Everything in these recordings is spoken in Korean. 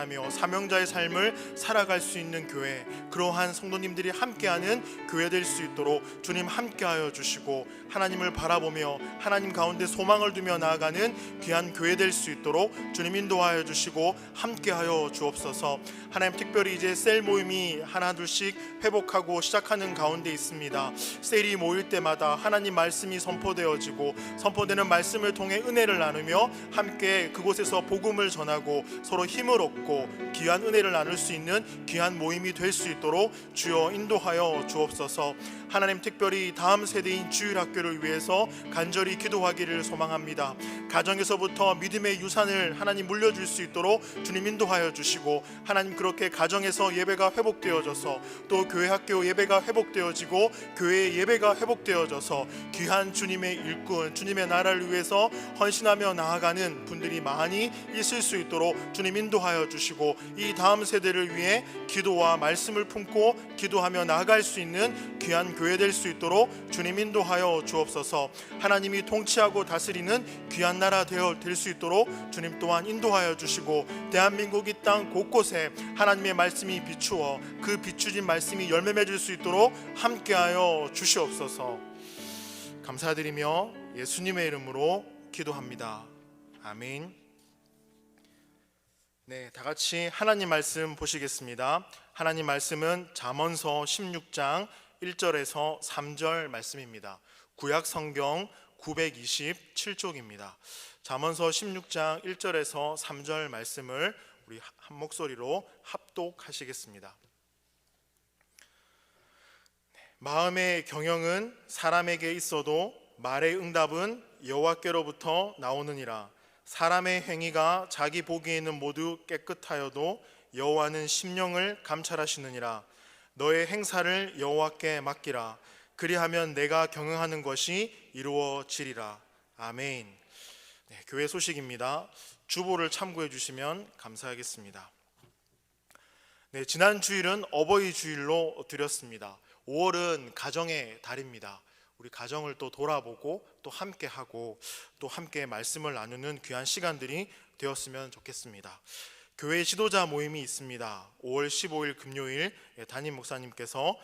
하며 사명자의 삶을 살아갈 수 있는 교회, 그러한 성도님들이 함께하는 교회 될 수 있도록 주님 함께하여 주시고, 하나님을 바라보며 하나님 가운데 소망을 두며 나아가는 귀한 교회 될 수 있도록 주님 인도하여 주시고 함께하여 주옵소서. 하나님, 특별히 이제 셀 모임이 하나 둘씩 회복하고 시작하는 가운데 있습니다. 셀이 모일 때마다 하나님 말씀이 선포되어지고, 선포되는 말씀을 통해 은혜를 나누며 함께 그곳에서 복음을 전하고 서로 힘을 얻고 귀한 은혜를 나눌 수 있는 귀한 모임이 될 수 있도록 주여 인도하여 주옵소서. 하나님, 특별히 다음 세대인 주일학교를 위해서 간절히 기도하기를 소망합니다. 가정에서부터 믿음의 유산을 하나님 물려줄 수 있도록 주님 인도하여 주시고, 하나님 그렇게 가정에서 예배가 회복되어져서 또 교회 학교 예배가 회복되어지고 교회의 예배가 회복되어져서 귀한 주님의 일꾼, 주님의 나라를 위해서 헌신하며 나아가는 분들이 많이 있을 수 있도록 주님 인도하여 주시고, 이 다음 세대를 위해 기도와 말씀을 품고 기도하며 나아갈 수 있는 귀한 교회 될 수 있도록 주님 인도하여 주옵소서. 하나님이 통치하고 다스리는 귀한 나라 될 수 있도록 주님 또한 인도하여 주시고, 대한민국 이 땅 곳곳에 하나님의 말씀이 비추어 그 비추진 말씀이 열매 맺을 수 있도록 함께하여 주시옵소서. 감사드리며 예수님의 이름으로 기도합니다. 아멘. 네, 다 같이 하나님 말씀 보시겠습니다. 하나님 말씀은 잠언서 16장 1절에서 3절 말씀입니다. 구약 성경 927쪽입니다. 잠언서 16장 1절에서 3절 말씀을 우리 한 목소리로 합독하시겠습니다. 마음의 경영은 사람에게 있어도 말의 응답은 여호와께로부터 나오느니라. 사람의 행위가 자기 보기에는 모두 깨끗하여도 여호와는 심령을 감찰하시느니라. 너의 행사를 여호와께 맡기라. 그리하면 내가 경영하는 것이 이루어지리라. 아멘. 네, 교회 소식입니다. 주보를 참고해 주시면 감사하겠습니다. 네, 지난 주일은 어버이 주일로 드렸습니다. 5월은 가정의 달입니다. 우리 가정을 또 돌아보고 또 함께 하고 또 함께 말씀을 나누는 귀한 시간들이 되었으면 좋겠습니다. 교회 지도자 모임이 있습니다. 5월 15일 금요일 담임 목사님께서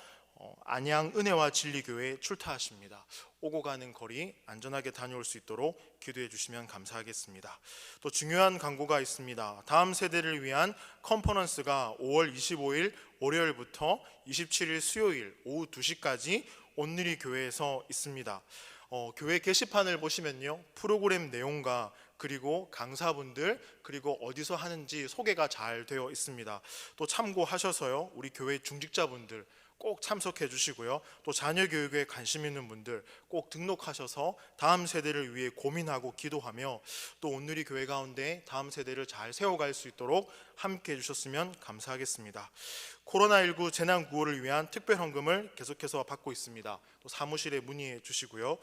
안양 은혜와 진리교회에 출타하십니다. 오고 가는 거리 안전하게 다녀올 수 있도록 기도해 주시면 감사하겠습니다. 또 중요한 광고가 있습니다. 다음 세대를 위한 컨퍼런스가 5월 25일 월요일부터 27일 수요일 오후 2시까지 온누리 교회에서 있습니다. 교회 게시판을 보시면요, 프로그램 내용과 그리고 강사분들 그리고 어디서 하는지 소개가 잘 되어 있습니다. 또 참고하셔서요, 우리 교회 중직자분들 꼭 참석해 주시고요, 또 자녀 교육에 관심 있는 분들 꼭 등록하셔서 다음 세대를 위해 고민하고 기도하며 또 온누리 교회 가운데 다음 세대를 잘 세워갈 수 있도록 함께 해주셨으면 감사하겠습니다. 코로나19 재난구호를 위한 특별헌금을 계속해서 받고 있습니다. 또 사무실에 문의해 주시고요.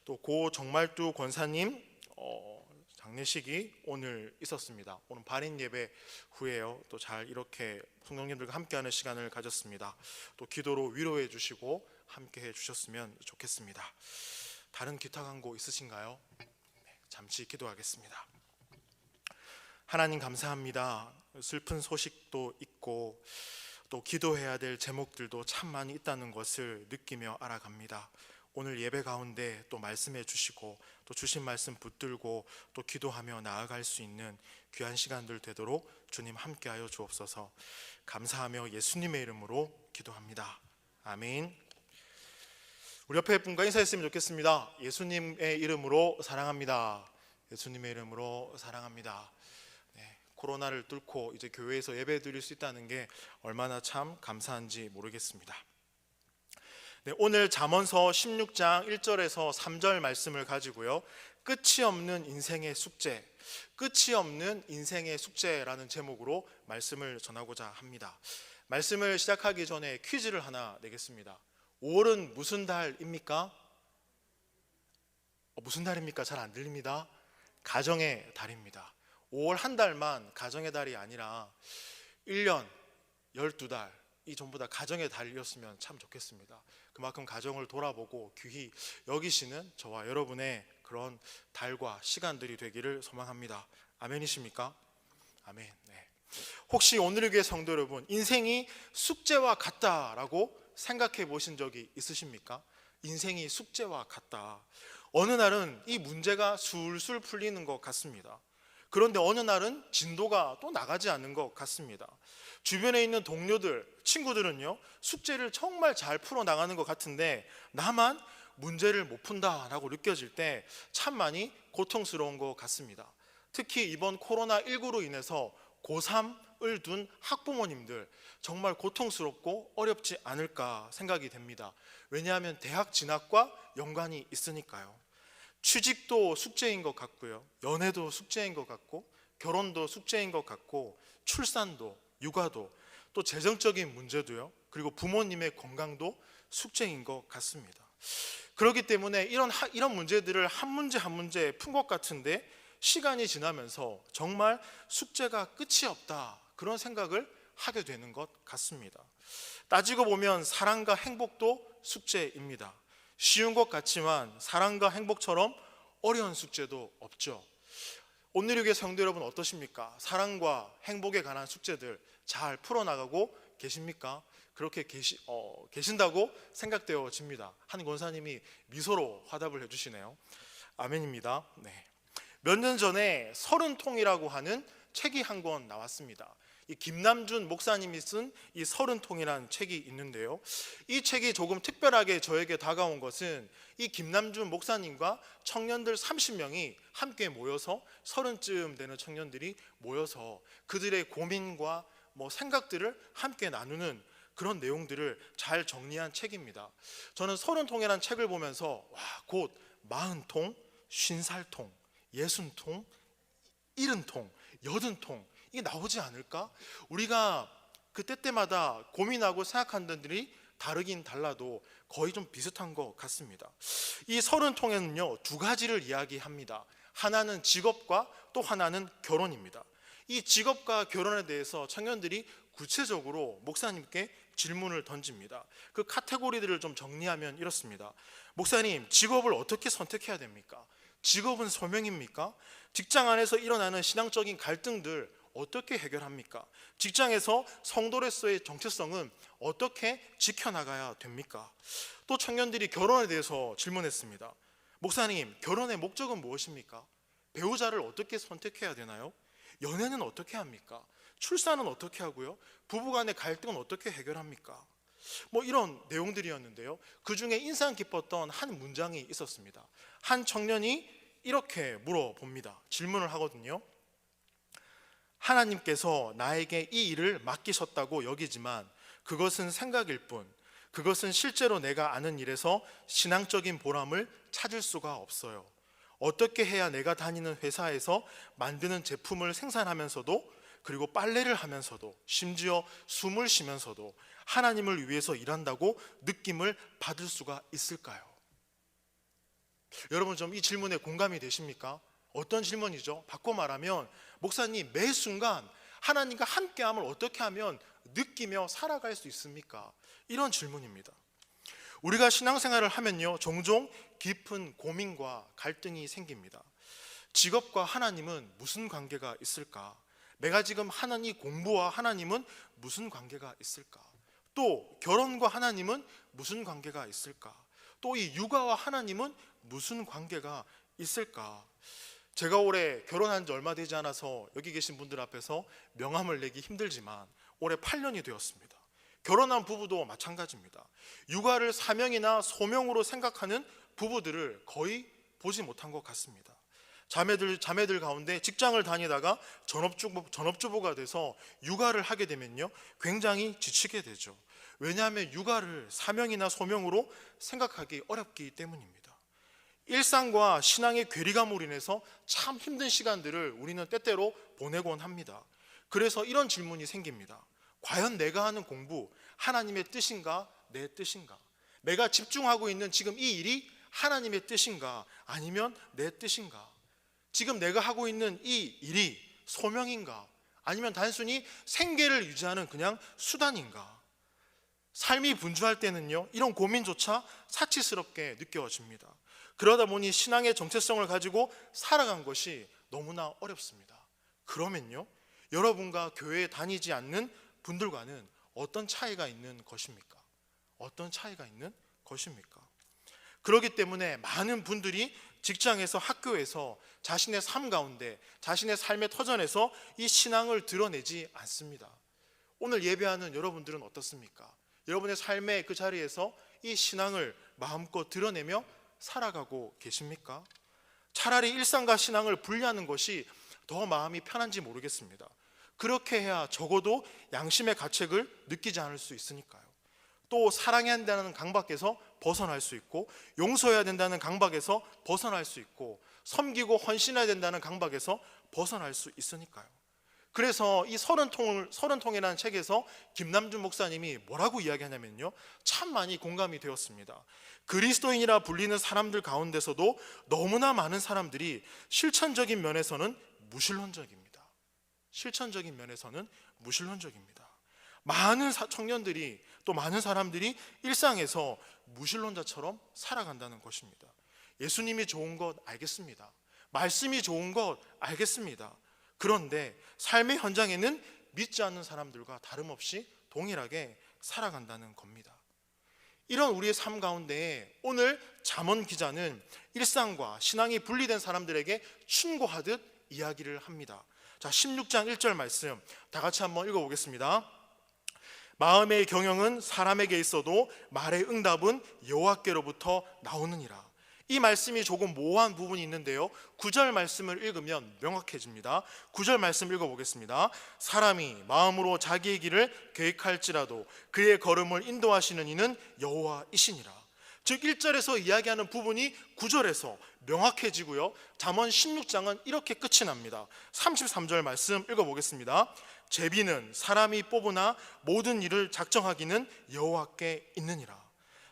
또 고 정말두 권사님 장례식이 오늘 있었습니다. 오늘 발인 예배 후에요. 또 잘 이렇게 성도님들과 함께하는 시간을 가졌습니다. 또 기도로 위로해 주시고 함께해 주셨으면 좋겠습니다. 다른 기타 광고 있으신가요? 네, 잠시 기도하겠습니다. 하나님 감사합니다. 슬픈 소식도 있고 또 기도해야 될 제목들도 참 많이 있다는 것을 느끼며 알아갑니다. 오늘 예배 가운데 또 말씀해 주시고 또 주신 말씀 붙들고 또 기도하며 나아갈 수 있는 귀한 시간들 되도록 주님 함께하여 주옵소서. 감사하며 예수님의 이름으로 기도합니다. 아멘. 우리 옆에 분과 인사했으면 좋겠습니다. 예수님의 이름으로 사랑합니다. 예수님의 이름으로 사랑합니다. 네, 코로나를 뚫고 이제 교회에서 예배 드릴 수 있다는 게 얼마나 참 감사한지 모르겠습니다. 네, 오늘 잠언서 16장 1절에서 3절 말씀을 가지고요, 끝이 없는 인생의 숙제, 끝이 없는 인생의 숙제라는 제목으로 말씀을 전하고자 합니다. 말씀을 시작하기 전에 퀴즈를 하나 내겠습니다. 5월은 무슨 달입니까? 무슨 달입니까? 잘 안 들립니다. 가정의 달입니다. 5월 한 달만 가정의 달이 아니라 1년 12달 이 전부 다 가정의 달이었으면 참 좋겠습니다. 그만큼 가정을 돌아보고 귀히 여기시는 저와 여러분의 그런 달과 시간들이 되기를 소망합니다. 아멘이십니까? 아멘. 네. 혹시 오늘의 교회 성도 여러분, 인생이 숙제와 같다라고 생각해 보신 적이 있으십니까? 인생이 숙제와 같다. 어느 날은 이 문제가 술술 풀리는 것 같습니다. 그런데 어느 날은 진도가 또 나가지 않는 것 같습니다. 주변에 있는 동료들, 친구들은요, 숙제를 정말 잘 풀어나가는 것 같은데 나만 문제를 못 푼다라고 느껴질 때 참 많이 고통스러운 것 같습니다. 특히 이번 코로나19로 인해서 고3을 둔 학부모님들 정말 고통스럽고 어렵지 않을까 생각이 됩니다. 왜냐하면 대학 진학과 연관이 있으니까요. 취직도 숙제인 것 같고요, 연애도 숙제인 것 같고, 결혼도 숙제인 것 같고, 출산도, 육아도, 또 재정적인 문제도요, 그리고 부모님의 건강도 숙제인 것 같습니다. 그렇기 때문에 이런 문제들을 한 문제 한 문제 푼 것 같은데 시간이 지나면서 정말 숙제가 끝이 없다, 그런 생각을 하게 되는 것 같습니다. 따지고 보면 사랑과 행복도 숙제입니다. 쉬운 것 같지만 사랑과 행복처럼 어려운 숙제도 없죠. 오늘의 교회 성도 여러분 어떠십니까? 사랑과 행복에 관한 숙제들 잘 풀어나가고 계십니까? 그렇게 계신다고 생각되어집니다. 한 권사님이 미소로 화답을 해주시네요. 아멘입니다. 네. 몇 년 전에 서른통이라고 하는 책이 한 권 나왔습니다. 이 김남준 목사님이 쓴 이 서른통이라는 책이 있는데요, 이 책이 조금 특별하게 저에게 다가온 것은 이 김남준 목사님과 청년들 30명이 함께 모여서, 서른쯤 되는 청년들이 모여서 그들의 고민과 생각들을 함께 나누는 그런 내용들을 잘 정리한 책입니다. 저는 서른통이라는 책을 보면서 곧 40통, 50통, 60통, 70통, 80통 이게 나오지 않을까? 우리가 그 때때마다 고민하고 생각하는 것들이 다르긴 달라도 거의 좀 비슷한 것 같습니다. 이 서른통에는요, 두 가지를 이야기합니다. 하나는 직업과 또 하나는 결혼입니다. 이 직업과 결혼에 대해서 청년들이 구체적으로 목사님께 질문을 던집니다. 그 카테고리들을 좀 정리하면 이렇습니다. 목사님, 직업을 어떻게 선택해야 됩니까? 직업은 소명입니까? 직장 안에서 일어나는 신앙적인 갈등들 어떻게 해결합니까? 직장에서 성도로서의 정체성은 어떻게 지켜나가야 됩니까? 또 청년들이 결혼에 대해서 질문했습니다. 목사님, 결혼의 목적은 무엇입니까? 배우자를 어떻게 선택해야 되나요? 연애는 어떻게 합니까? 출산은 어떻게 하고요? 부부간의 갈등은 어떻게 해결합니까? 이런 내용들이었는데요, 그 중에 인상 깊었던 한 문장이 있었습니다. 한 청년이 이렇게 물어봅니다. 질문을 하거든요. 하나님께서 나에게 이 일을 맡기셨다고 여기지만 그것은 생각일 뿐, 그것은 실제로 내가 아는 일에서 신앙적인 보람을 찾을 수가 없어요. 어떻게 해야 내가 다니는 회사에서 만드는 제품을 생산하면서도, 그리고 빨래를 하면서도, 심지어 숨을 쉬면서도 하나님을 위해서 일한다고 느낌을 받을 수가 있을까요? 여러분, 좀 이 질문에 공감이 되십니까? 어떤 질문이죠? 바꿔 말하면, 목사님, 매 순간 하나님과 함께함을 어떻게 하면 느끼며 살아갈 수 있습니까? 이런 질문입니다. 우리가 신앙생활을 하면요, 종종 깊은 고민과 갈등이 생깁니다. 직업과 하나님은 무슨 관계가 있을까? 내가 지금 하는 이 공부와 하나님은 무슨 관계가 있을까? 또 결혼과 하나님은 무슨 관계가 있을까? 또 이 육아와 하나님은 무슨 관계가 있을까? 제가 올해 결혼한 지 얼마 되지 않아서 여기 계신 분들 앞에서 명함을 내기 힘들지만 올해 8년이 되었습니다. 결혼한 부부도 마찬가지입니다. 육아를 사명이나 소명으로 생각하는 부부들을 거의 보지 못한 것 같습니다. 자매들 가운데 직장을 다니다가 전업주부가 돼서 육아를 하게 되면요, 굉장히 지치게 되죠. 왜냐하면 육아를 사명이나 소명으로 생각하기 어렵기 때문입니다. 일상과 신앙의 괴리감으로 인해서 참 힘든 시간들을 우리는 때때로 보내곤 합니다. 그래서 이런 질문이 생깁니다. 과연 내가 하는 공부, 하나님의 뜻인가, 내 뜻인가? 내가 집중하고 있는 지금 이 일이 하나님의 뜻인가, 아니면 내 뜻인가? 지금 내가 하고 있는 이 일이 소명인가, 아니면 단순히 생계를 유지하는 그냥 수단인가? 삶이 분주할 때는요, 이런 고민조차 사치스럽게 느껴집니다. 그러다 보니 신앙의 정체성을 가지고 살아간 것이 너무나 어렵습니다. 그러면요, 여러분과 교회에 다니지 않는 분들과는 어떤 차이가 있는 것입니까? 어떤 차이가 있는 것입니까? 그렇기 때문에 많은 분들이 직장에서, 학교에서, 자신의 삶 가운데, 자신의 삶의 터전에서 이 신앙을 드러내지 않습니다. 오늘 예배하는 여러분들은 어떻습니까? 여러분의 삶의 그 자리에서 이 신앙을 마음껏 드러내며 살아가고 계십니까? 차라리 일상과 신앙을 분리하는 것이 더 마음이 편한지 모르겠습니다. 그렇게 해야 적어도 양심의 가책을 느끼지 않을 수 있으니까요. 또 사랑해야 한다는 강박에서 벗어날 수 있고, 용서해야 된다는 강박에서 벗어날 수 있고, 섬기고 헌신해야 된다는 강박에서 벗어날 수 있으니까요. 그래서 이 서른통이라는 책에서 김남준 목사님이 뭐라고 이야기하냐면요, 참 많이 공감이 되었습니다. 그리스도인이라 불리는 사람들 가운데서도 너무나 많은 사람들이 실천적인 면에서는 무신론적입니다. 실천적인 면에서는 무신론적입니다. 많은 청년들이, 또 많은 사람들이 일상에서 무신론자처럼 살아간다는 것입니다. 예수님이 좋은 것 알겠습니다. 말씀이 좋은 것 알겠습니다. 그런데 삶의 현장에는 믿지 않는 사람들과 다름없이 동일하게 살아간다는 겁니다. 이런 우리의 삶 가운데 오늘 잠언 기자는 일상과 신앙이 분리된 사람들에게 충고하듯 이야기를 합니다. 자, 16장 1절 말씀 다 같이 한번 읽어보겠습니다. 마음의 경영은 사람에게 있어도 말의 응답은 여호와께로부터 나오느니라. 이 말씀이 조금 모호한 부분이 있는데요, 9절 말씀을 읽으면 명확해집니다. 9절 말씀 읽어보겠습니다. 사람이 마음으로 자기의 길을 계획할지라도 그의 걸음을 인도하시는 이는 여호와이시니라. 즉 1절에서 이야기하는 부분이 9절에서 명확해지고요, 잠언 16장은 이렇게 끝이 납니다. 33절 말씀 읽어보겠습니다. 제비는 사람이 뽑으나 모든 일을 작정하기는 여호와께 있느니라.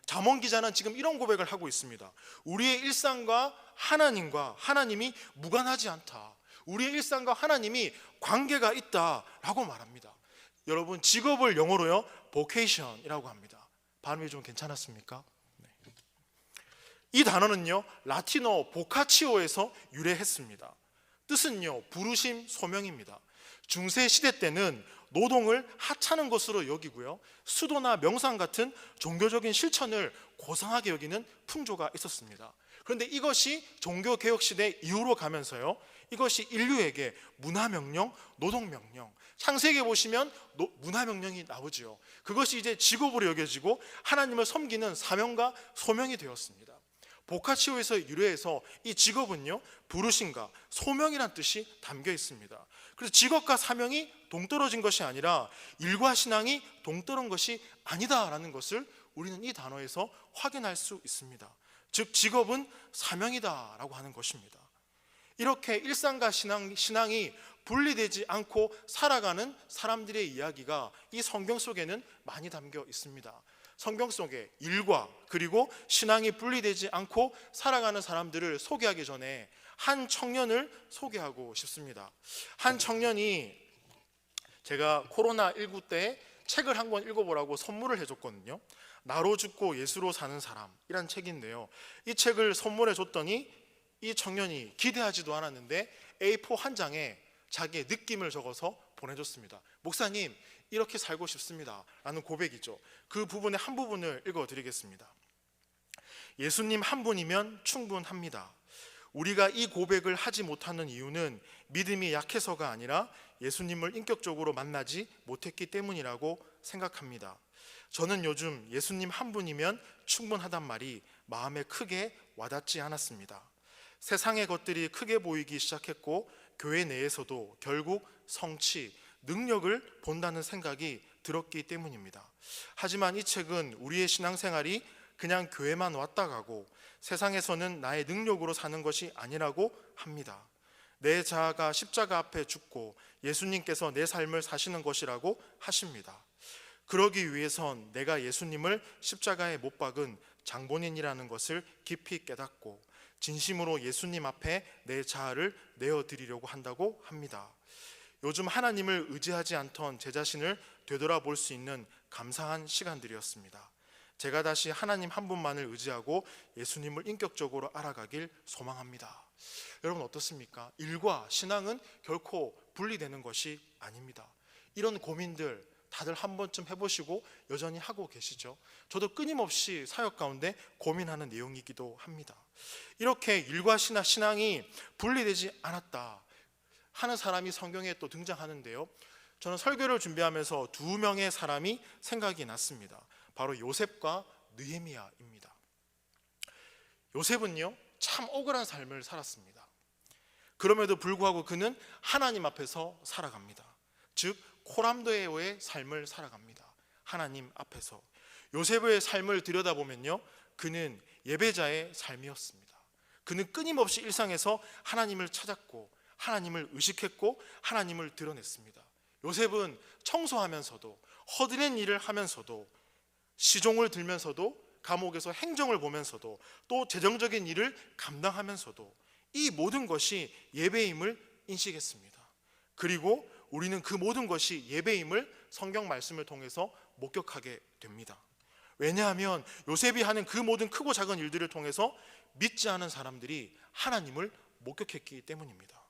잠언 기자는 지금 이런 고백을 하고 있습니다. 우리의 일상과 하나님이 무관하지 않다. 우리의 일상과 하나님이 관계가 있다라고 말합니다. 여러분, 직업을 영어로요 vocation이라고 합니다. 발음이 좀 괜찮았습니까? 네. 이 단어는요 라틴어 보카치오에서 유래했습니다. 뜻은요 부르심, 소명입니다. 중세 시대 때는 노동을 하찮은 것으로 여기고요, 수도나 명상 같은 종교적인 실천을 고상하게 여기는 풍조가 있었습니다. 그런데 이것이 종교개혁 시대 이후로 가면서요, 이것이 인류에게 문화명령, 노동명령, 창세기에 보시면 문화명령이 나오죠. 그것이 이제 직업으로 여겨지고 하나님을 섬기는 사명과 소명이 되었습니다. 보카치오에서 유래해서 이 직업은요 부르심과 소명이란 뜻이 담겨 있습니다. 그래서 직업과 사명이 동떨어진 것이 아니라 일과 신앙이 동떨어진 것이 아니다라는 것을 우리는 이 단어에서 확인할 수 있습니다. 즉 직업은 사명이다라고 하는 것입니다. 이렇게 일상과 신앙이 분리되지 않고 살아가는 사람들의 이야기가 이 성경 속에는 많이 담겨 있습니다. 성경 속에 일과 그리고 신앙이 분리되지 않고 살아가는 사람들을 소개하기 전에 한 청년을 소개하고 싶습니다. 한 청년이 제가 코로나19 때 책을 한 권 읽어보라고 선물을 해줬거든요. 나로 죽고 예수로 사는 사람이란 책인데요, 이 책을 선물해 줬더니 이 청년이 기대하지도 않았는데 A4 한 장에 자기의 느낌을 적어서 보내줬습니다. 목사님, 이렇게 살고 싶습니다 라는 고백이죠. 그 부분의 한 부분을 읽어드리겠습니다. 예수님 한 분이면 충분합니다. 우리가 이 고백을 하지 못하는 이유는 믿음이 약해서가 아니라 예수님을 인격적으로 만나지 못했기 때문이라고 생각합니다. 저는 요즘 예수님 한 분이면 충분하단 말이 마음에 크게 와닿지 않았습니다. 세상의 것들이 크게 보이기 시작했고 교회 내에서도 결국 성취, 능력을 본다는 생각이 들었기 때문입니다. 하지만 이 책은 우리의 신앙생활이 그냥 교회만 왔다 가고 세상에서는 나의 능력으로 사는 것이 아니라고 합니다. 내 자아가 십자가 앞에 죽고 예수님께서 내 삶을 사시는 것이라고 하십니다. 그러기 위해선 내가 예수님을 십자가에 못 박은 장본인이라는 것을 깊이 깨닫고 진심으로 예수님 앞에 내 자아를 내어드리려고 한다고 합니다. 요즘 하나님을 의지하지 않던 제 자신을 되돌아볼 수 있는 감사한 시간들이었습니다. 제가 다시 하나님 한 분만을 의지하고 예수님을 인격적으로 알아가길 소망합니다. 여러분 어떻습니까? 일과 신앙은 결코 분리되는 것이 아닙니다. 이런 고민들 다들 한 번쯤 해보시고 여전히 하고 계시죠? 저도 끊임없이 사역 가운데 고민하는 내용이기도 합니다. 이렇게 일과 신앙이 분리되지 않았다 하는 사람이 성경에 또 등장하는데요, 저는 설교를 준비하면서 두 명의 사람이 생각이 났습니다. 바로 요셉과 느헤미야입니다. 요셉은요, 참 억울한 삶을 살았습니다. 그럼에도 불구하고 그는 하나님 앞에서 살아갑니다. 즉 코람데오의 삶을 살아갑니다. 하나님 앞에서. 요셉의 삶을 들여다보면요, 그는 예배자의 삶이었습니다. 그는 끊임없이 일상에서 하나님을 찾았고 하나님을 의식했고 하나님을 드러냈습니다. 요셉은 청소하면서도 허드렛 일을 하면서도 시종을 들면서도 감옥에서 행정을 보면서도 또 재정적인 일을 감당하면서도 이 모든 것이 예배임을 인식했습니다. 그리고 우리는 그 모든 것이 예배임을 성경 말씀을 통해서 목격하게 됩니다. 왜냐하면 요셉이 하는 그 모든 크고 작은 일들을 통해서 믿지 않은 사람들이 하나님을 목격했기 때문입니다.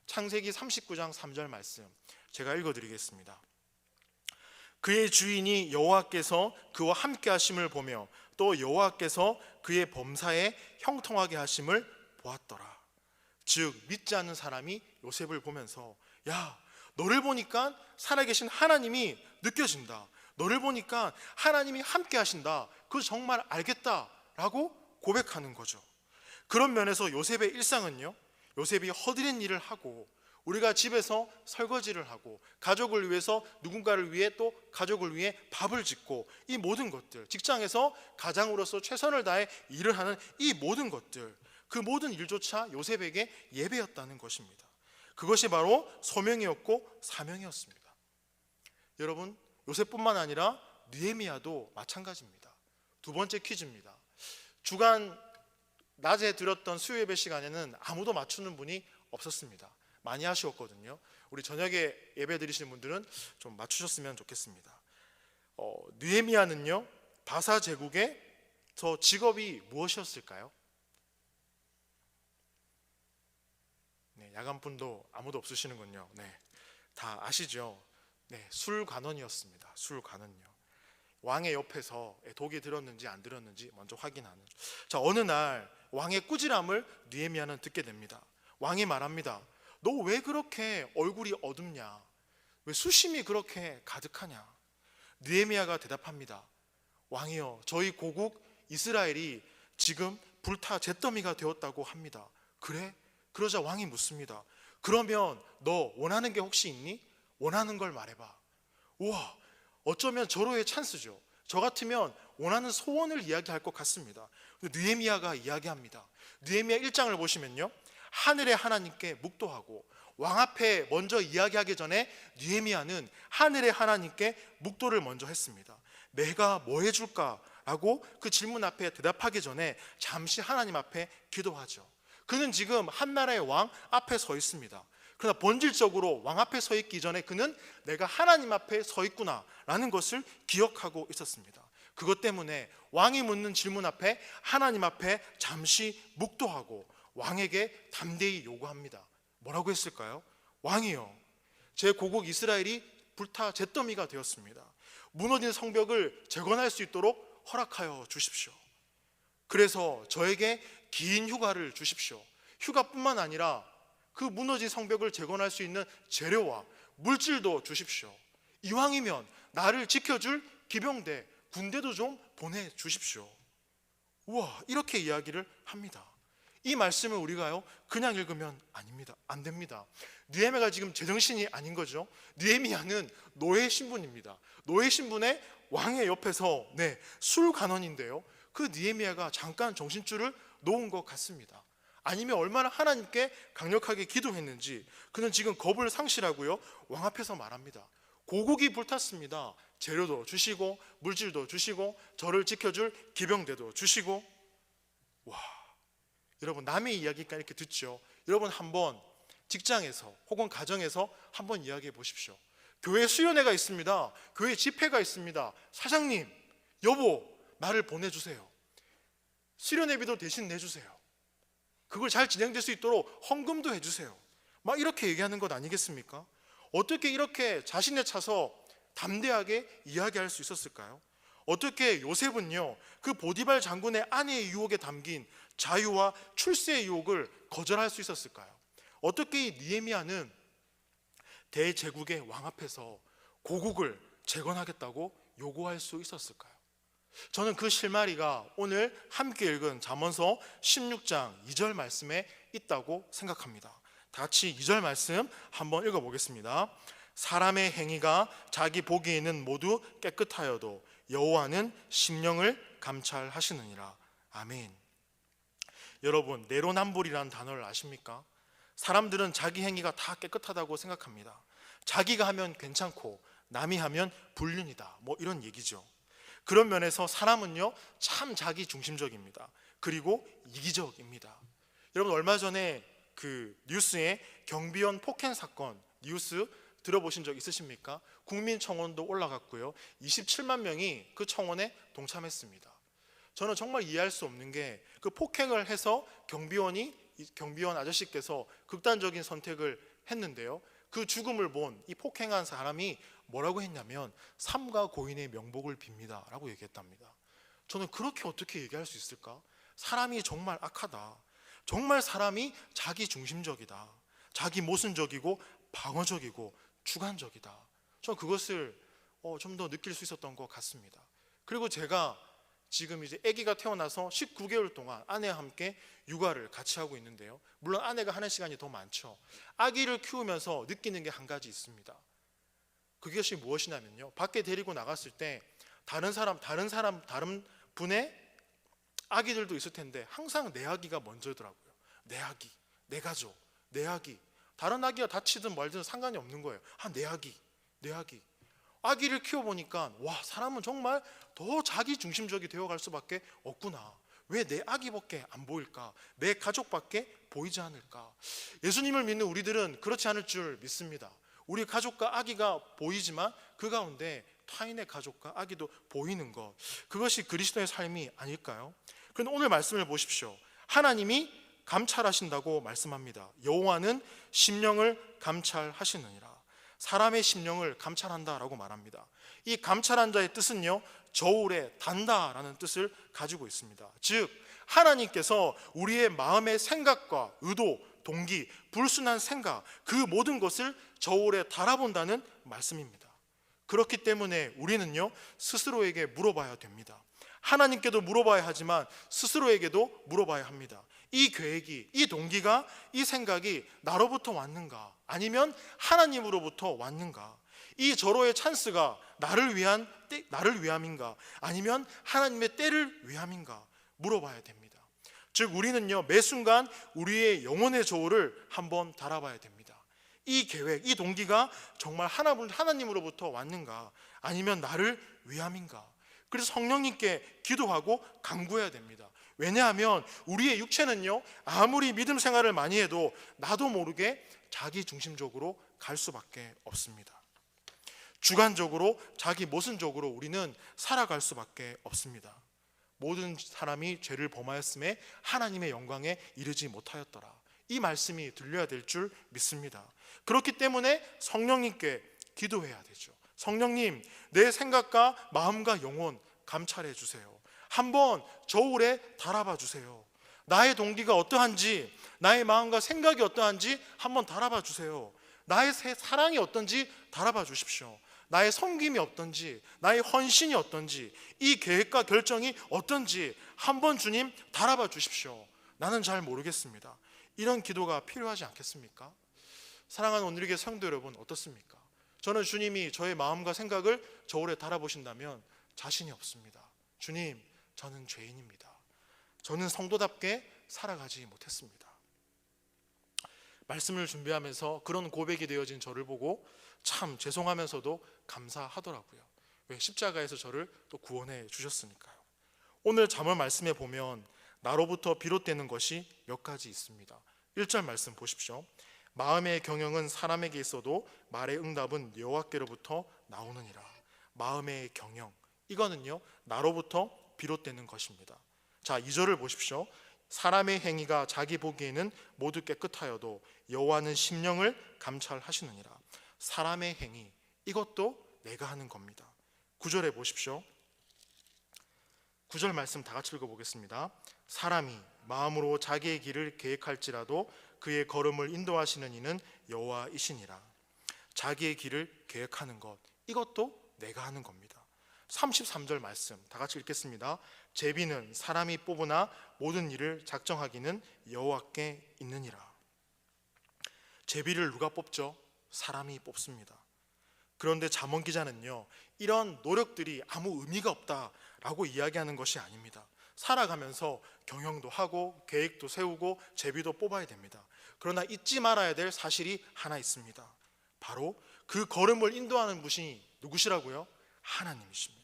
창세기 39장 3절 말씀 제가 읽어드리겠습니다. 그의 주인이 여호와께서 그와 함께 하심을 보며 또 여호와께서 그의 범사에 형통하게 하심을 보았더라. 즉 믿지 않는 사람이 요셉을 보면서, 야, 너를 보니까 살아계신 하나님이 느껴진다, 너를 보니까 하나님이 함께 하신다, 그거 정말 알겠다라고 고백하는 거죠. 그런 면에서 요셉의 일상은요, 요셉이 허드렛 일을 하고 우리가 집에서 설거지를 하고 가족을 위해서 누군가를 위해 또 가족을 위해 밥을 짓고 이 모든 것들, 직장에서 가장으로서 최선을 다해 일을 하는 이 모든 것들, 그 모든 일조차 요셉에게 예배였다는 것입니다. 그것이 바로 소명이었고 사명이었습니다. 여러분, 요셉뿐만 아니라 느헤미야도 마찬가지입니다. 두 번째 퀴즈입니다. 주간 낮에 들었던 수요 예배 시간에는 아무도 맞추는 분이 없었습니다. 많이 아쉬웠거든요. 우리 저녁에 예배 드리시는 분들은 좀 맞추셨으면 좋겠습니다. 느헤미야는요, 바사 제국의 저 직업이 무엇이었을까요? 네, 야간분도 아무도 없으시는군요. 네, 다 아시죠? 네, 술관원이었습니다. 술관원요. 왕의 옆에서 독이 들었는지 안 들었는지 먼저 확인하는. 자, 어느 날 왕의 꾸지람을 느헤미야는 듣게 됩니다. 왕이 말합니다. 너 왜 그렇게 얼굴이 어둡냐? 왜 수심이 그렇게 가득하냐? 느헤미야가 대답합니다. 왕이여, 저희 고국 이스라엘이 지금 불타 잿더미가 되었다고 합니다. 그래? 그러자 왕이 묻습니다. 그러면 너 원하는 게 혹시 있니? 원하는 걸 말해봐. 우와, 어쩌면 절호의 찬스죠. 저 같으면 원하는 소원을 이야기할 것 같습니다. 느헤미야가 이야기합니다. 느헤미야 1장을 보시면요, 하늘의 하나님께 묵도하고, 왕 앞에 먼저 이야기하기 전에 느헤미야는 하늘의 하나님께 묵도를 먼저 했습니다. 내가 뭐 해줄까? 라고 그 질문 앞에 대답하기 전에 잠시 하나님 앞에 기도하죠. 그는 지금 한 나라의 왕 앞에 서 있습니다. 그러나 본질적으로 왕 앞에 서 있기 전에 그는 내가 하나님 앞에 서 있구나 라는 것을 기억하고 있었습니다. 그것 때문에 왕이 묻는 질문 앞에 하나님 앞에 잠시 묵도하고 왕에게 담대히 요구합니다. 뭐라고 했을까요? 왕이여, 제 고국 이스라엘이 불타 잿더미가 되었습니다. 무너진 성벽을 재건할 수 있도록 허락하여 주십시오. 그래서 저에게 긴 휴가를 주십시오. 휴가뿐만 아니라 그 무너진 성벽을 재건할 수 있는 재료와 물질도 주십시오. 이왕이면 나를 지켜줄 기병대, 군대도 좀 보내주십시오. 우와, 이렇게 이야기를 합니다. 이 말씀을 우리가요 그냥 읽으면 안 됩니다. 느헤미야가 지금 제정신이 아닌 거죠. 느헤미야는 노예 신분입니다. 노예 신분의 왕의 옆에서 술관원인데요, 그 느헤미야가 잠깐 정신줄을 놓은 것 같습니다. 아니면 얼마나 하나님께 강력하게 기도했는지 그는 지금 겁을 상실하고요, 왕 앞에서 말합니다. 고국이 불탔습니다. 재료도 주시고 물질도 주시고 저를 지켜줄 기병대도 주시고. 와, 여러분, 남의 이야기까지 이렇게 듣죠. 여러분, 한번 직장에서 혹은 가정에서 한번 이야기해 보십시오. 교회 수련회가 있습니다. 교회 집회가 있습니다. 사장님, 여보, 나를 보내주세요. 수련회비도 대신 내주세요. 그걸 잘 진행될 수 있도록 헌금도 해주세요. 막 이렇게 얘기하는 것 아니겠습니까? 어떻게 이렇게 자신에 차서 담대하게 이야기할 수 있었을까요? 어떻게 요셉은요, 그 보디발 장군의 아내의 유혹에 담긴 자유와 출세의 유혹을 거절할 수 있었을까요? 어떻게 이 느헤미야는 대제국의 왕 앞에서 고국을 재건하겠다고 요구할 수 있었을까요? 저는 그 실마리가 오늘 함께 읽은 잠언서 16장 2절 말씀에 있다고 생각합니다. 다 같이 2절 말씀 한번 읽어보겠습니다. 사람의 행위가 자기 보기에는 모두 깨끗하여도 여호와는 심령을 감찰하시느니라. 아멘. 여러분, 내로남불이라는 단어를 아십니까? 사람들은 자기 행위가 다 깨끗하다고 생각합니다. 자기가 하면 괜찮고 남이 하면 불륜이다, 뭐 이런 얘기죠. 그런 면에서 사람은요, 참 자기 중심적입니다. 그리고 이기적입니다. 여러분, 얼마 전에 그 뉴스에 경비원 폭행 사건 뉴스 들어보신 적 있으십니까? 국민청원도 올라갔고요, 27만 명이 그 청원에 동참했습니다. 저는 정말 이해할 수 없는 게, 그 폭행을 해서 경비원 아저씨께서 극단적인 선택을 했는데요, 그 죽음을 본 이 폭행한 사람이 뭐라고 했냐면 삼가 고인의 명복을 빕니다 라고 얘기했답니다. 저는 그렇게 어떻게 얘기할 수 있을까? 사람이 정말 악하다. 정말 사람이 자기 중심적이다. 자기 모순적이고 방어적이고 주관적이다. 저는 그것을 좀 더 느낄 수 있었던 것 같습니다. 그리고 제가 지금 이제 아기가 태어나서 19개월 동안 아내와 함께 육아를 같이 하고 있는데요, 물론 아내가 하는 시간이 더 많죠. 아기를 키우면서 느끼는 게 한 가지 있습니다. 그것이 무엇이냐면요, 밖에 데리고 나갔을 때 다른 분의 아기들도 있을 텐데 항상 내 아기가 먼저더라고요. 내 아기, 내 가족, 내 아기. 다른 아기가 다치든 말든 상관이 없는 거예요. 내 아기, 내 아기. 아기를 키워보니까 와, 사람은 정말 더 자기 중심적이 되어갈 수밖에 없구나. 왜 내 아기밖에 안 보일까? 내 가족밖에 보이지 않을까? 예수님을 믿는 우리들은 그렇지 않을 줄 믿습니다. 우리 가족과 아기가 보이지만 그 가운데 타인의 가족과 아기도 보이는 것, 그것이 그리스도의 삶이 아닐까요? 그런데 오늘 말씀을 보십시오. 하나님이 감찰하신다고 말씀합니다. 여호와는 심령을 감찰하시느니라. 사람의 심령을 감찰한다라고 말합니다. 이 감찰한 자의 뜻은요, 저울에 단다라는 뜻을 가지고 있습니다. 즉, 하나님께서 우리의 마음의 생각과 의도, 동기, 불순한 생각, 그 모든 것을 저울에 달아본다는 말씀입니다. 그렇기 때문에 우리는요, 스스로에게 물어봐야 됩니다. 하나님께도 물어봐야 하지만 스스로에게도 물어봐야 합니다. 이 계획이, 이 동기가, 이 생각이 나로부터 왔는가? 아니면 하나님으로부터 왔는가? 이 절호의 찬스가 나를 위함인가? 아니면 하나님의 때를 위함인가? 물어봐야 됩니다. 즉, 우리는요, 매 순간 우리의 영혼의 저울을 한번 달아봐야 됩니다. 이 계획, 이 동기가 정말 하나님으로부터 왔는가? 아니면 나를 위함인가? 그래서 성령님께 기도하고 간구해야 됩니다. 왜냐하면 우리의 육체는요, 아무리 믿음 생활을 많이 해도 나도 모르게 자기 중심적으로 갈 수밖에 없습니다. 주관적으로, 자기 모순적으로 우리는 살아갈 수밖에 없습니다. 모든 사람이 죄를 범하였음에 하나님의 영광에 이르지 못하였더라. 이 말씀이 들려야 될 줄 믿습니다. 그렇기 때문에 성령님께 기도해야 되죠. 성령님, 내 생각과 마음과 영혼 감찰해 주세요. 한번 저울에 달아봐 주세요. 나의 동기가 어떠한지, 나의 마음과 생각이 어떠한지 한번 달아봐 주세요. 나의 사랑이 어떤지 달아봐 주십시오. 나의 섬김이 어떤지, 나의 헌신이 어떤지, 이 계획과 결정이 어떤지 한번 주님 달아봐 주십시오. 나는 잘 모르겠습니다. 이런 기도가 필요하지 않겠습니까? 사랑하는 오늘의 성도 여러분, 어떻습니까? 저는 주님이 저의 마음과 생각을 저울에 달아보신다면 자신이 없습니다. 주님, 저는 죄인입니다. 저는 성도답게 살아가지 못했습니다. 말씀을 준비하면서 그런 고백이 되어진 저를 보고 참 죄송하면서도 감사하더라고요. 왜? 십자가에서 저를 또 구원해 주셨으니까요. 오늘 잠언 말씀에 보면 나로부터 비롯되는 것이 몇 가지 있습니다. 1절 말씀 보십시오. 마음의 경영은 사람에게 있어도 말의 응답은 여호와께로부터 나오느니라. 마음의 경영, 이거는요, 나로부터 비롯되는 것입니다. 자, 2절을 보십시오. 사람의 행위가 자기 보기에는 모두 깨끗하여도 여호와는 심령을 감찰하시느니라. 사람의 행위, 이것도 내가 하는 겁니다. 9절에 보십시오. 9절 말씀 다 같이 읽어보겠습니다. 사람이 마음으로 자기의 길을 계획할지라도 그의 걸음을 인도하시는 이는 여호와이시니라. 자기의 길을 계획하는 것, 이것도 내가 하는 겁니다. 33절 말씀 다 같이 읽겠습니다. 제비는 사람이 뽑으나 모든 일을 작정하기는 여호와께 있느니라. 제비를 누가 뽑죠? 사람이 뽑습니다. 그런데 잠언 기자는요, 이런 노력들이 아무 의미가 없다라고 이야기하는 것이 아닙니다. 살아가면서 경영도 하고 계획도 세우고 제비도 뽑아야 됩니다. 그러나 잊지 말아야 될 사실이 하나 있습니다. 바로 그 걸음을 인도하는 분이 누구시라고요? 하나님이십니다.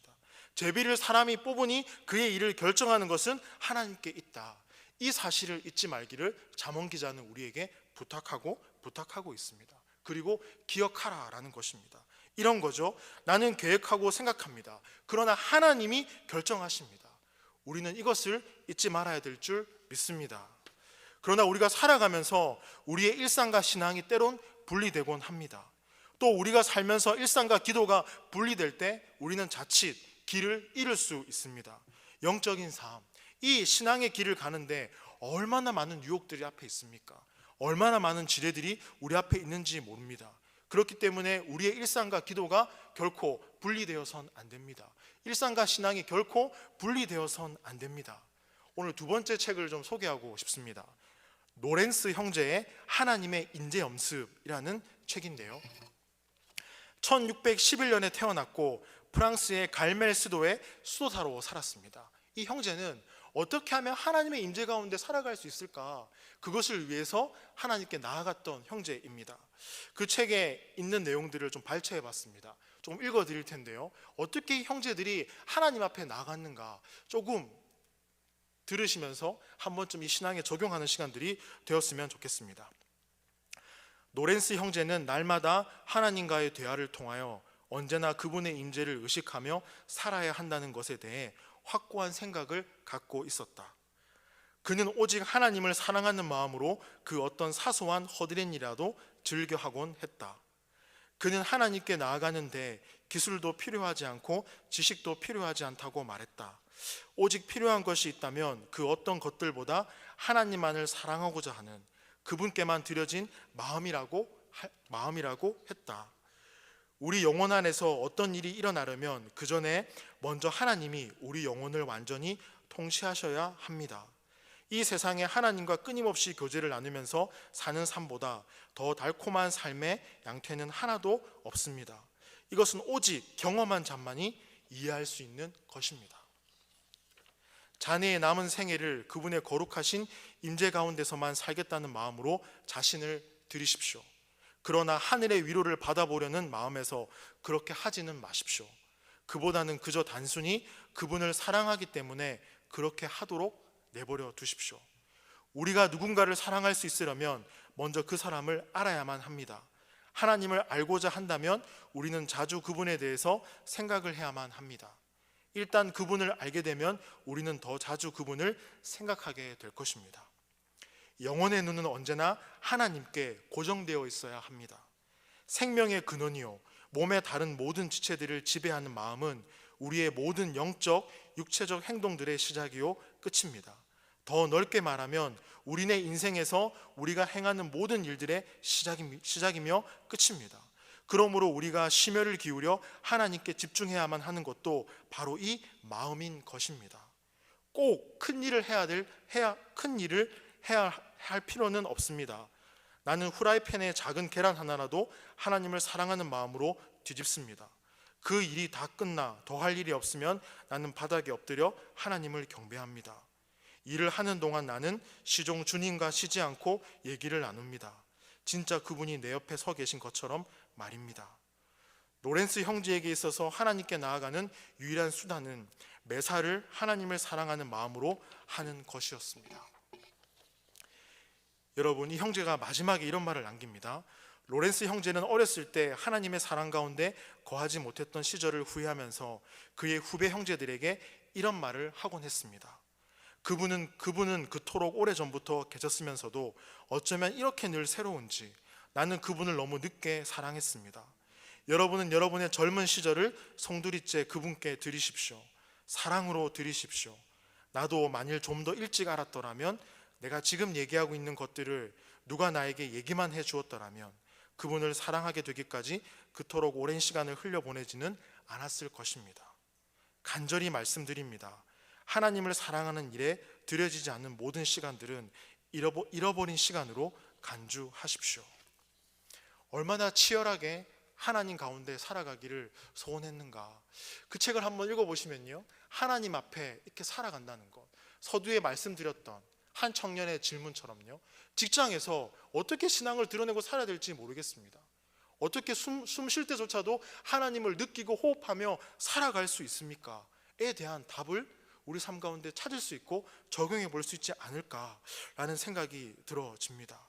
제비를 사람이 뽑으니 그의 일을 결정하는 것은 하나님께 있다. 이 사실을 잊지 말기를 잠언 기자는 우리에게 부탁하고 있습니다. 그리고 기억하라라는 것입니다. 이런 거죠. 나는 계획하고 생각합니다. 그러나 하나님이 결정하십니다. 우리는 이것을 잊지 말아야 될 줄 믿습니다. 그러나 우리가 살아가면서 우리의 일상과 신앙이 때론 분리되곤 합니다. 또 우리가 살면서 일상과 기도가 분리될 때 우리는 자칫 길을 잃을 수 있습니다. 영적인 삶, 이 신앙의 길을 가는데 얼마나 많은 유혹들이 앞에 있습니까? 얼마나 많은 지뢰들이 우리 앞에 있는지 모릅니다. 그렇기 때문에 우리의 일상과 기도가 결코 분리되어선 안 됩니다. 일상과 신앙이 결코 분리되어선 안 됩니다. 오늘 두 번째 책을 좀 소개하고 싶습니다. 노렌스 형제의 하나님의 인재염습이라는 책인데요, 1611년에 태어났고 프랑스의 갈멜 수도의 수도사로 살았습니다. 이 형제는 어떻게 하면 하나님의 임재 가운데 살아갈 수 있을까, 그것을 위해서 하나님께 나아갔던 형제입니다. 그 책에 있는 내용들을 좀 발췌해 봤습니다. 조금 읽어 드릴 텐데요, 어떻게 형제들이 하나님 앞에 나아갔는가 조금 들으시면서 한 번쯤 이 신앙에 적용하는 시간들이 되었으면 좋겠습니다. 노렌스 형제는 날마다 하나님과의 대화를 통하여 언제나 그분의 임재를 의식하며 살아야 한다는 것에 대해 확고한 생각을 갖고 있었다. 그는 오직 하나님을 사랑하는 마음으로 그 어떤 사소한 허드렛 일이라도 즐겨하곤 했다. 그는 하나님께 나아가는데 기술도 필요하지 않고 지식도 필요하지 않다고 말했다. 오직 필요한 것이 있다면 그 어떤 것들보다 하나님만을 사랑하고자 하는 그분께만 드려진 마음이라고 했다. 우리 영혼 안에서 어떤 일이 일어나려면 그 전에 먼저 하나님이 우리 영혼을 완전히 통치하셔야 합니다. 이 세상에 하나님과 끊임없이 교제를 나누면서 사는 삶보다 더 달콤한 삶의 양태는 하나도 없습니다. 이것은 오직 경험한 자만이 이해할 수 있는 것입니다. 자네의 남은 생애를 그분의 거룩하신 임재 가운데서만 살겠다는 마음으로 자신을 드리십시오. 그러나 하늘의 위로를 받아보려는 마음에서 그렇게 하지는 마십시오. 그보다는 그저 단순히 그분을 사랑하기 때문에 그렇게 하도록 내버려 두십시오. 우리가 누군가를 사랑할 수 있으려면 먼저 그 사람을 알아야만 합니다. 하나님을 알고자 한다면 우리는 자주 그분에 대해서 생각을 해야만 합니다. 일단 그분을 알게 되면 우리는 더 자주 그분을 생각하게 될 것입니다. 영혼의 눈은 언제나 하나님께 고정되어 있어야 합니다. 생명의 근원이요 몸의 다른 모든 지체들을 지배하는 마음은 우리의 모든 영적, 육체적 행동들의 시작이요 끝입니다. 더 넓게 말하면 우리네 인생에서 우리가 행하는 모든 일들의 시작이며 끝입니다. 그러므로 우리가 심혈을 기울여 하나님께 집중해야만 하는 것도 바로 이 마음인 것입니다. 꼭 큰 일을 해야 할 필요는 없습니다. 나는 후라이팬에 작은 계란 하나라도 하나님을 사랑하는 마음으로 뒤집습니다. 그 일이 다 끝나 더 할 일이 없으면 나는 바닥에 엎드려 하나님을 경배합니다. 일을 하는 동안 나는 시종 주님과 쉬지 않고 얘기를 나눕니다. 진짜 그분이 내 옆에 서 계신 것처럼 말입니다. 노렌스 형제에게 있어서 하나님께 나아가는 유일한 수단은 매사를 하나님을 사랑하는 마음으로 하는 것이었습니다. 여러분, 이 형제가 마지막에 이런 말을 남깁니다. 로렌스 형제는 어렸을 때 하나님의 사랑 가운데 거하지 못했던 시절을 후회하면서 그의 후배 형제들에게 이런 말을 하곤 했습니다. 그분은 그토록 오래전부터 계셨으면서도 어쩌면 이렇게 늘 새로운지 나는 그분을 너무 늦게 사랑했습니다. 여러분은 여러분의 젊은 시절을 송두리째 그분께 드리십시오. 사랑으로 드리십시오. 나도 만일 좀 더 일찍 알았더라면, 내가 지금 얘기하고 있는 것들을 누가 나에게 얘기만 해 주었더라면 그분을 사랑하게 되기까지 그토록 오랜 시간을 흘려보내지는 않았을 것입니다. 간절히 말씀드립니다. 하나님을 사랑하는 일에 들여지지 않는 모든 시간들은 잃어버린 시간으로 간주하십시오. 얼마나 치열하게 하나님 가운데 살아가기를 소원했는가. 그 책을 한번 읽어보시면요, 하나님 앞에 이렇게 살아간다는 것, 서두에 말씀드렸던 한 청년의 질문처럼요, 직장에서 어떻게 신앙을 드러내고 살아야 될지 모르겠습니다. 어떻게 숨 쉴 때조차도 하나님을 느끼고 호흡하며 살아갈 수 있습니까? 에 대한 답을 우리 삶 가운데 찾을 수 있고 적용해 볼 수 있지 않을까라는 생각이 들어집니다.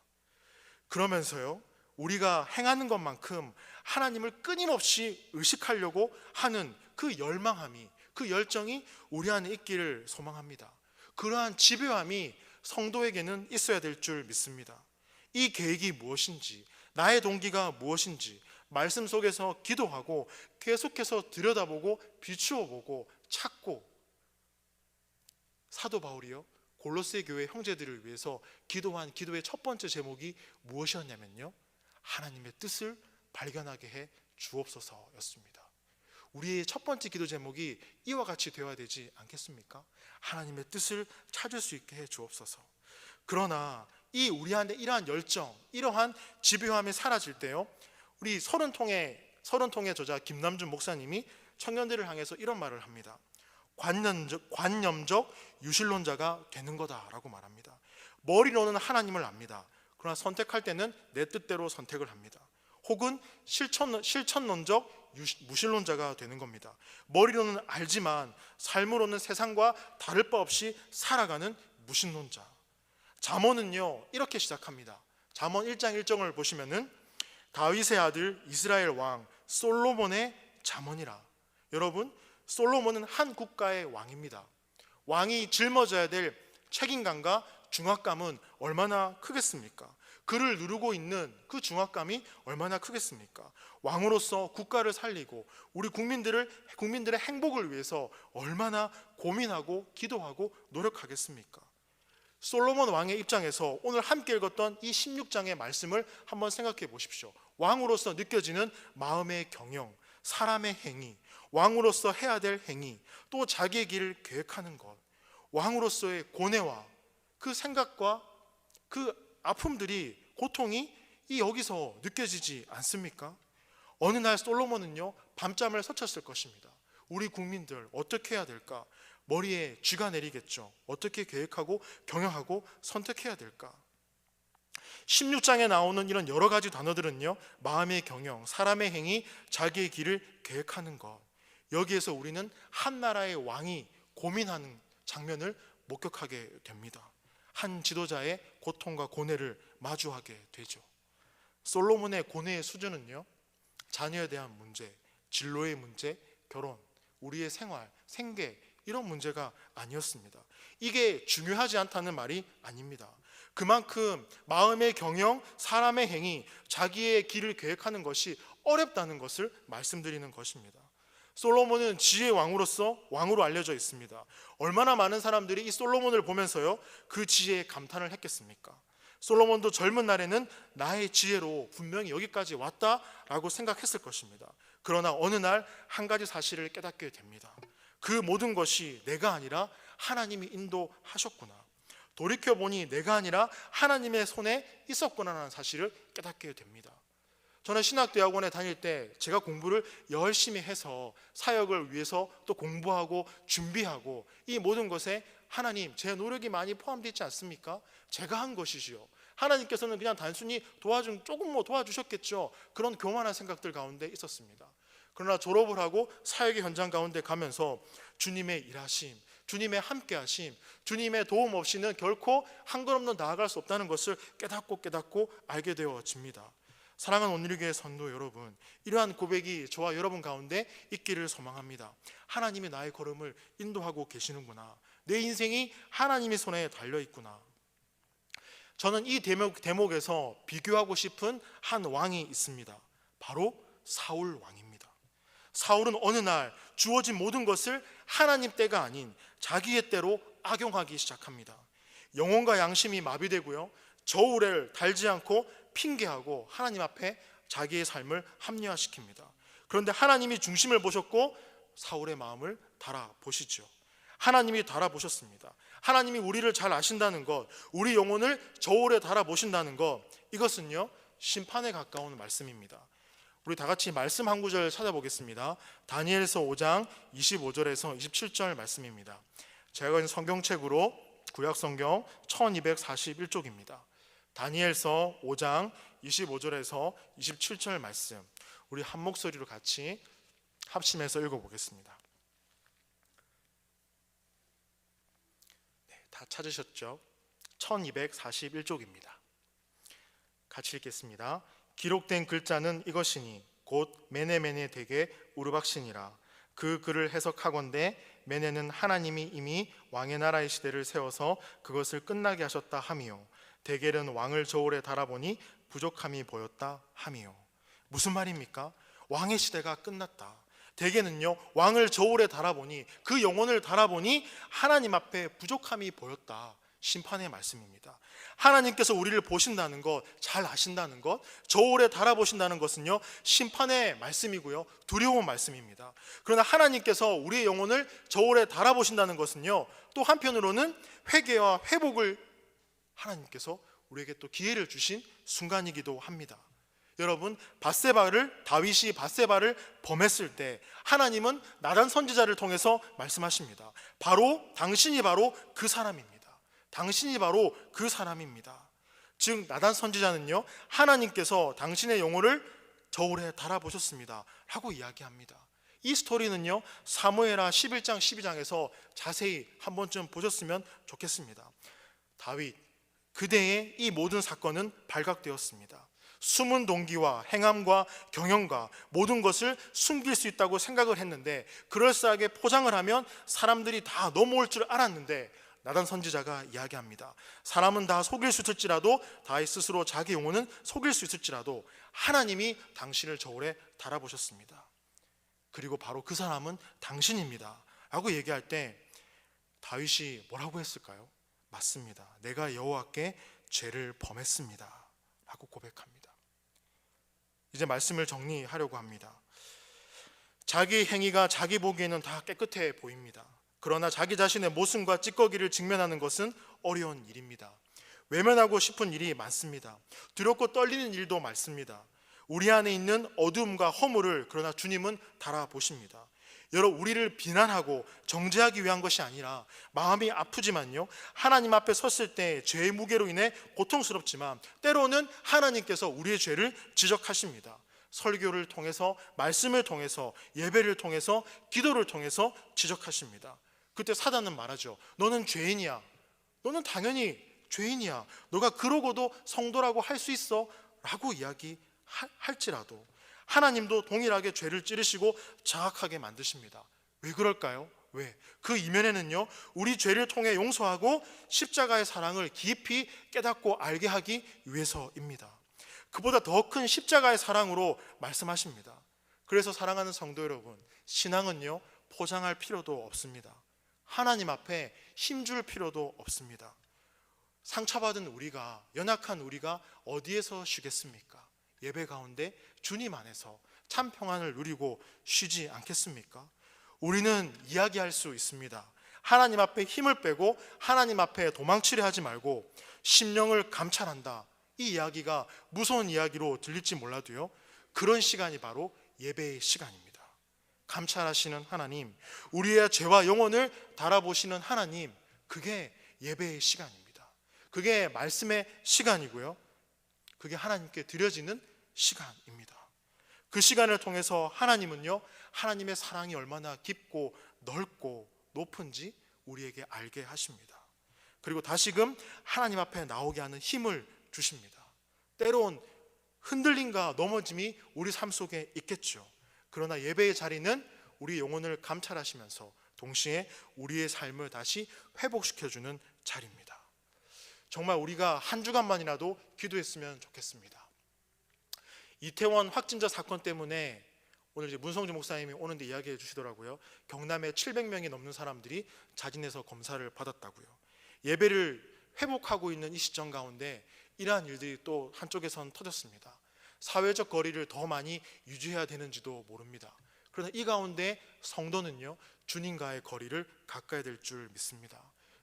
그러면서요, 우리가 행하는 것만큼 하나님을 끊임없이 의식하려고 하는 그 열망함이, 그 열정이 우리 안에 있기를 소망합니다. 그러한 집요함이 성도에게는 있어야 될 줄 믿습니다. 이 계획이 무엇인지, 나의 동기가 무엇인지 말씀 속에서 기도하고 계속해서 들여다보고 비추어보고 찾고, 사도 바울이요, 골로새 교회 형제들을 위해서 기도한 기도의 첫 번째 제목이 무엇이었냐면요, 하나님의 뜻을 발견하게 해 주옵소서였습니다. 우리의 첫 번째 기도 제목이 이와 같이 되어야 되지 않겠습니까? 하나님의 뜻을 찾을 수 있게 해 주옵소서. 그러나 이 우리 안에 이러한 열정, 이러한 집요함이 사라질 때요, 우리 서른통의 저자 김남준 목사님이 청년들을 향해서 이런 말을 합니다. 관념적 유실론자가 되는 거다라고 말합니다. 머리로는 하나님을 압니다. 그러나 선택할 때는 내 뜻대로 선택을 합니다. 혹은 실천론적 무신론자가 되는 겁니다. 머리로는 알지만 삶으로는 세상과 다를 바 없이 살아가는 무신론자. 잠언은요, 이렇게 시작합니다. 잠언 1장 1절을 보시면은 다윗의 아들 이스라엘 왕 솔로몬의 잠언이라. 여러분, 솔로몬은 한 국가의 왕입니다. 왕이 짊어져야 될 책임감과 중압감은 얼마나 크겠습니까? 그를 누르고 있는 그 중압감이 얼마나 크겠습니까? 왕으로서 국가를 살리고 우리 국민들의 행복을 위해서 얼마나 고민하고 기도하고 노력하겠습니까? 솔로몬 왕의 입장에서 오늘 함께 읽었던 이 16장의 말씀을 한번 생각해 보십시오. 왕으로서 느껴지는 마음의 경영, 사람의 행위, 왕으로서 해야 될 행위, 또 자기의 길을 계획하는 것, 왕으로서의 고뇌와 그 생각과 그 아픔들이, 고통이 여기서 느껴지지 않습니까? 어느 날 솔로몬은요, 밤잠을 설쳤을 것입니다. 우리 국민들 어떻게 해야 될까? 머리에 쥐가 내리겠죠. 어떻게 계획하고 경영하고 선택해야 될까? 16장에 나오는 이런 여러 가지 단어들은요, 마음의 경영, 사람의 행위, 자기의 길을 계획하는 것, 여기에서 우리는 한 나라의 왕이 고민하는 장면을 목격하게 됩니다. 한 지도자의 고통과 고뇌를 마주하게 되죠. 솔로몬의 고뇌의 수준은요, 자녀에 대한 문제, 진로의 문제, 결혼, 우리의 생활, 생계, 이런 문제가 아니었습니다. 이게 중요하지 않다는 말이 아닙니다. 그만큼 마음의 경영, 사람의 행위, 자기의 길을 계획하는 것이 어렵다는 것을 말씀드리는 것입니다. 솔로몬은 지혜의 왕으로서 왕으로 알려져 있습니다. 얼마나 많은 사람들이 이 솔로몬을 보면서요, 그 지혜에 감탄을 했겠습니까? 솔로몬도 젊은 날에는 나의 지혜로 분명히 여기까지 왔다라고 생각했을 것입니다. 그러나 어느 날 한 가지 사실을 깨닫게 됩니다. 그 모든 것이 내가 아니라 하나님이 인도하셨구나. 돌이켜보니 내가 아니라 하나님의 손에 있었구나라는 사실을 깨닫게 됩니다. 저는 신학대학원에 다닐 때 제가 공부를 열심히 해서 사역을 위해서 또 공부하고 준비하고, 이 모든 것에 하나님, 제 노력이 많이 포함되어 있지 않습니까? 제가 한 것이지요. 하나님께서는 그냥 단순히 조금 도와주셨겠죠. 그런 교만한 생각들 가운데 있었습니다. 그러나 졸업을 하고 사역의 현장 가운데 가면서 주님의 일하심, 주님의 함께하심, 주님의 도움 없이는 결코 한 걸음도 나아갈 수 없다는 것을 깨닫고 알게 되어집니다. 사랑하는 온누리교회 성도 여러분, 이러한 고백이 저와 여러분 가운데 있기를 소망합니다. 하나님이 나의 걸음을 인도하고 계시는구나. 내 인생이 하나님의 손에 달려 있구나. 저는 이 대목에서 비교하고 싶은 한 왕이 있습니다. 바로 사울 왕입니다. 사울은 어느 날 주어진 모든 것을 하나님 때가 아닌 자기의 때로 악용하기 시작합니다. 영혼과 양심이 마비되고요, 저울을 달지 않고 핑계하고 하나님 앞에 자기의 삶을 합리화시킵니다. 그런데 하나님이 중심을 보셨고 사울의 마음을 달아보시죠. 하나님이 달아보셨습니다. 하나님이 우리를 잘 아신다는 것, 우리 영혼을 저울에 달아보신다는 것, 이것은요 심판에 가까운 말씀입니다. 우리 다 같이 말씀 한 구절 찾아보겠습니다. 다니엘서 5장 25절에서 27절 말씀입니다. 제가 있는 성경책으로 구약성경 1241쪽입니다. 다니엘서 5장 25절에서 27절 말씀, 우리 한 목소리로 같이 합심해서 읽어보겠습니다. 네, 다 찾으셨죠? 1241쪽입니다. 같이 읽겠습니다. 기록된 글자는 이것이니 곧 메네메네 덱의 우르박신이라. 그 글을 해석하건대 메네는 하나님이 이미 왕의 나라의 시대를 세워서 그것을 끝나게 하셨다 함이요, 데겔은 왕을 저울에 달아보니 부족함이 보였다 함이요. 무슨 말입니까? 왕의 시대가 끝났다. 데겔은요 왕을 저울에 달아보니, 그 영혼을 달아보니 하나님 앞에 부족함이 보였다. 심판의 말씀입니다. 하나님께서 우리를 보신다는 것, 잘 아신다는 것, 저울에 달아보신다는 것은요 심판의 말씀이고요, 두려운 말씀입니다. 그러나 하나님께서 우리의 영혼을 저울에 달아보신다는 것은요 또 한편으로는 회개와 회복을 하나님께서 우리에게 또 기회를 주신 순간이기도 합니다. 여러분, 다윗이 밧세바를 범했을 때 하나님은 나단 선지자를 통해서 말씀하십니다. 당신이 바로 그 사람입니다. 당신이 바로 그 사람입니다. 즉 나단 선지자는요 하나님께서 당신의 영혼을 저울에 달아보셨습니다 라고 이야기합니다. 이 스토리는요 사무엘하 11장 12장에서 자세히 한 번쯤 보셨으면 좋겠습니다. 다윗, 그대의 이 모든 사건은 발각되었습니다. 숨은 동기와 행함과 경영과 모든 것을 숨길 수 있다고 생각을 했는데, 그럴싸하게 포장을 하면 사람들이 다 넘어올 줄 알았는데, 나단 선지자가 이야기합니다. 사람은 다 속일 수 있을지라도, 다윗 스스로 자기 영혼은 속일 수 있을지라도 하나님이 당신을 저울에 달아보셨습니다. 그리고 바로 그 사람은 당신입니다 라고 얘기할 때 다윗이 뭐라고 했을까요? 맞습니다. 내가 여호와께 죄를 범했습니다 라고 고백합니다. 이제 말씀을 정리하려고 합니다. 자기 행위가 자기 보기에는 다 깨끗해 보입니다. 그러나 자기 자신의 모순과 찌꺼기를 직면하는 것은 어려운 일입니다. 외면하고 싶은 일이 많습니다. 두렵고 떨리는 일도 많습니다. 우리 안에 있는 어두움과 허물을 그러나 주님은 달아보십니다. 여러분, 우리를 비난하고 정죄하기 위한 것이 아니라, 마음이 아프지만요 하나님 앞에 섰을 때 죄의 무게로 인해 고통스럽지만 때로는 하나님께서 우리의 죄를 지적하십니다. 설교를 통해서, 말씀을 통해서, 예배를 통해서, 기도를 통해서 지적하십니다. 그때 사단은 말하죠. 너는 죄인이야. 너는 당연히 죄인이야. 너가 그러고도 성도라고 할 수 있어 라고 이야기할지라도 하나님도 동일하게 죄를 찌르시고 자학하게 만드십니다. 왜 그럴까요? 왜? 그 이면에는요 우리 죄를 통해 용서하고 십자가의 사랑을 깊이 깨닫고 알게 하기 위해서입니다. 그보다 더 큰 십자가의 사랑으로 말씀하십니다. 그래서 사랑하는 성도 여러분, 신앙은요 포장할 필요도 없습니다. 하나님 앞에 힘줄 필요도 없습니다. 상처받은 우리가, 연약한 우리가 어디에서 쉬겠습니까? 예배 가운데 주님 안에서 참 평안을 누리고 쉬지 않겠습니까? 우리는 이야기할 수 있습니다. 하나님 앞에 힘을 빼고 하나님 앞에 도망치려 하지 말고 심령을 감찰한다. 이 이야기가 무서운 이야기로 들릴지 몰라도요 그런 시간이 바로 예배의 시간입니다. 감찰하시는 하나님, 우리의 죄와 영혼을 달아보시는 하나님, 그게 예배의 시간입니다. 그게 말씀의 시간이고요, 그게 하나님께 드려지는 시간입니다. 그 시간을 통해서 하나님은요 하나님의 사랑이 얼마나 깊고 넓고 높은지 우리에게 알게 하십니다. 그리고 다시금 하나님 앞에 나오게 하는 힘을 주십니다. 때론 흔들림과 넘어짐이 우리 삶 속에 있겠죠. 그러나 예배의 자리는 우리 영혼을 감찰하시면서 동시에 우리의 삶을 다시 회복시켜주는 자리입니다. 정말 우리가 한 주간만이라도 기도했으면 좋겠습니다. 이태원 확진자 사건 때문에 오늘 이제 문성주 목사님이 오는데 이야기해 주시더라고요. 경남에 700명이 넘는 사람들이 자진해서 검사를 받았다고요. 예배를 회복하고 있는 이 시점 가운데 이러한 일들이 또 한쪽에선 터졌습니다. 사회적 거리를 더 많이 유지해야 되는지도 모릅니다. 그러나 이 가운데 성도는요, 주님과의 거리를 가까이 될 줄 믿습니다.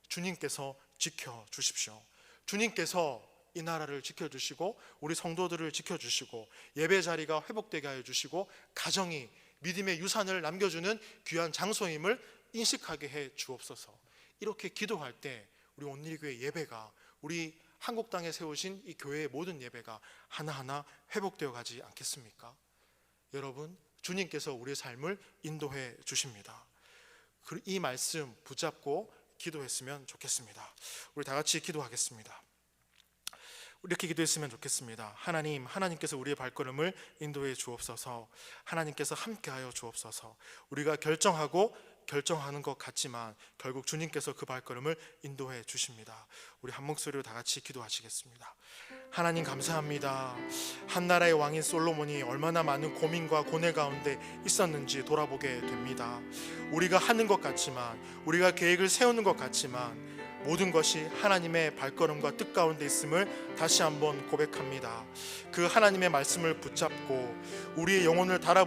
주님께서 지켜주십시오. 주님께서 이 나라를 지켜주시고 우리 성도들을 지켜주시고 예배 자리가 회복되게 하여 주시고 가정이 믿음의 유산을 남겨주는 귀한 장소임을 인식하게 해 주옵소서. 이렇게 기도할 때 우리 온누리교회 예배가, 우리 한국 땅에 세우신 이 교회의 모든 예배가 하나하나 회복되어 가지 않겠습니까? 여러분, 주님께서 우리의 삶을 인도해 주십니다. 이 말씀 붙잡고 기도했으면 좋겠습니다. 우리 다 같이 기도하겠습니다. 이렇게 기도했으면 좋겠습니다. 하나님께서 우리의 발걸음을 인도해 주옵소서. 하나님께서 함께하여 주옵소서. 우리가 결정하는 것 같지만 결국 주님께서 그 발걸음을 인도해 주십니다. 우리 한 목소리로 다 같이 기도하시겠습니다. 하나님 감사합니다. 한 나라의 왕인 솔로몬이 얼마나 많은 고민과 고뇌 가운데 있었는지 돌아보게 됩니다. 우리가 하는 것 같지만, 우리가 계획을 세우는 것 같지만 모든 것이 하나님의 발걸음과 뜻 가운데 있음을 다시 한번 고백합니다. 그 하나님의 말씀을 붙잡고 우리의 영혼을